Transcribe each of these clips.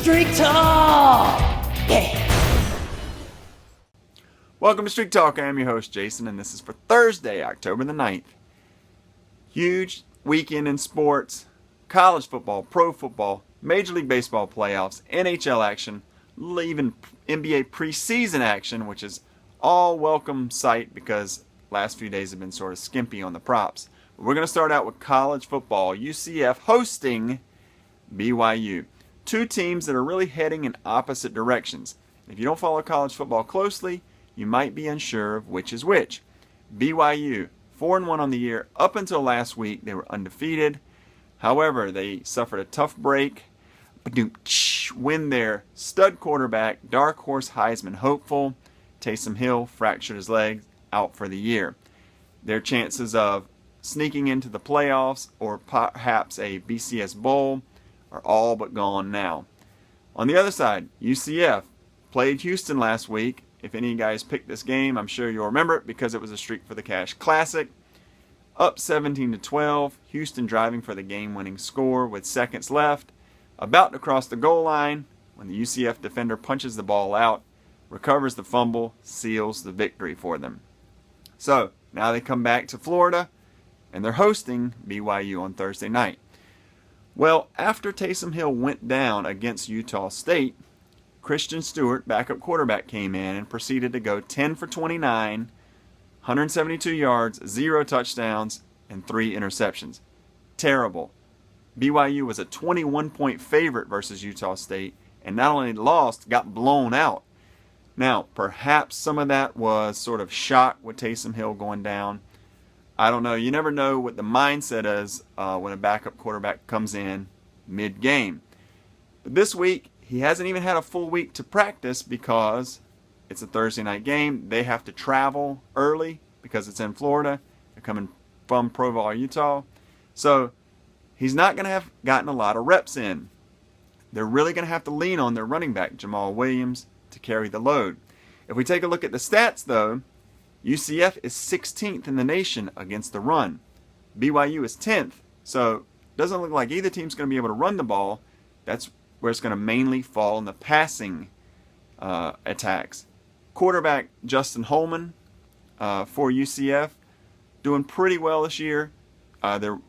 Streak Talk! Yeah! Welcome to Streak Talk. I am your host, Jason, and this is for Thursday, October the 9th. Huge weekend in sports, college football, pro football, Major League Baseball playoffs, NHL action, even NBA preseason action, which is all welcome sight because last few days have been sort of skimpy on the props. But we're going to start out with college football. UCF hosting BYU. Two teams that are really heading in opposite directions. If you don't follow college football closely, you might be unsure of which is which. BYU, 4-1 on the year. Up until last week, they were undefeated. However, they suffered a tough break when their stud quarterback, dark horse Heisman hopeful, Taysom Hill, fractured his leg, out for the year. Their chances of sneaking into the playoffs or perhaps a BCS Bowl are all but gone now. On the other side, UCF played Houston last week. If any of you guys picked this game, I'm sure you'll remember it because it was a Streak for the Cash Classic. Up 17-12, Houston driving for the game-winning score with seconds left. About to cross the goal line when the UCF defender punches the ball out, recovers the fumble, seals the victory for them. So, now they come back to Florida, and they're hosting BYU on Thursday night. Well, after Taysom Hill went down against Utah State, Christian Stewart, backup quarterback, came in and proceeded to go 10 for 29, 172 yards, 0 touchdowns, and 3 interceptions. Terrible. BYU was a 21-point favorite versus Utah State, and not only lost, got blown out. Now, perhaps some of that was sort of shock with Taysom Hill going down. I don't know. You never know what the mindset is when a backup quarterback comes in mid-game. But this week, he hasn't even had a full week to practice because it's a Thursday night game. They have to travel early because it's in Florida. They're coming from Provo, Utah. So he's not going to have gotten a lot of reps in. They're really going to have to lean on their running back, Jamal Williams, to carry the load. If we take a look at the stats, though, UCF is 16th in the nation against the run. BYU is 10th. So it doesn't look like either team's going to be able to run the ball. That's where it's going to mainly fall in the passing attacks. Quarterback Justin Holman for UCF doing pretty well this year. Their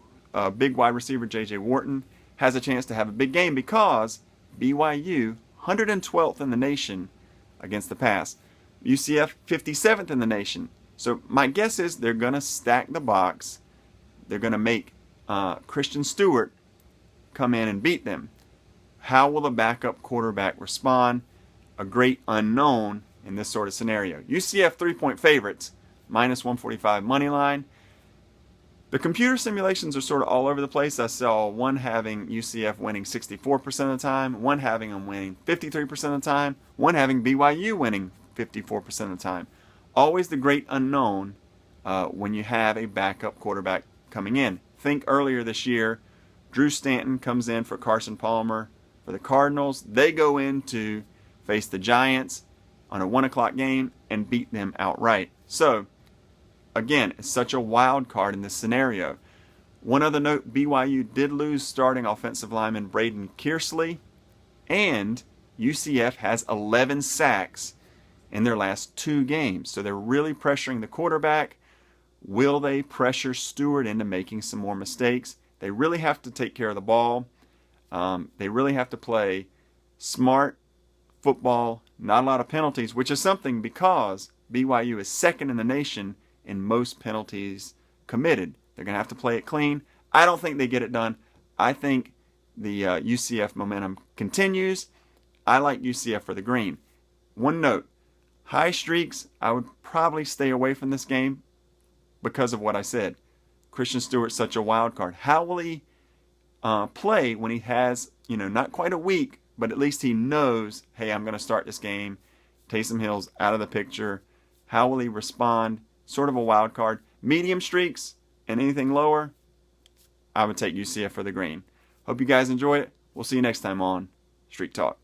big wide receiver J.J. Wharton has a chance to have a big game because BYU 112th in the nation against the pass. UCF 57th in the nation. So my guess is they're going to stack the box. They're going to make Christian Stewart come in and beat them. How will the backup quarterback respond? A great unknown in this sort of scenario. UCF 3-point favorites, minus 145 money line. The computer simulations are sort of all over the place. I saw one having UCF winning 64% of the time, one having them winning 53% of the time, one having BYU winning 54% of the time. Always the great unknown when you have a backup quarterback coming in. Think earlier this year, Drew Stanton comes in for Carson Palmer for the Cardinals. They go in to face the Giants on a 1 o'clock game and beat them outright. So, again, it's such a wild card in this scenario. One other note, BYU did lose starting offensive lineman Braden Kearsley, and UCF has 11 sacks in their last 2 games. So they're really pressuring the quarterback. Will they pressure Stewart into making some more mistakes? They really have to take care of the ball. They really have to play smart football, not a lot of penalties, which is something because BYU is second in the nation in most penalties committed. They're going to have to play it clean. I don't think they get it done. I think the UCF momentum continues. I like UCF for the green. One note, high streaks, I would probably stay away from this game because of what I said. Christian Stewart's such a wild card. How will he play when he has, not quite a week, but at least he knows, hey, I'm going to start this game. Taysom Hill's out of the picture. How will he respond? Sort of a wild card. Medium streaks and anything lower, I would take UCF for the green. Hope you guys enjoyed it. We'll see you next time on Streak Talk.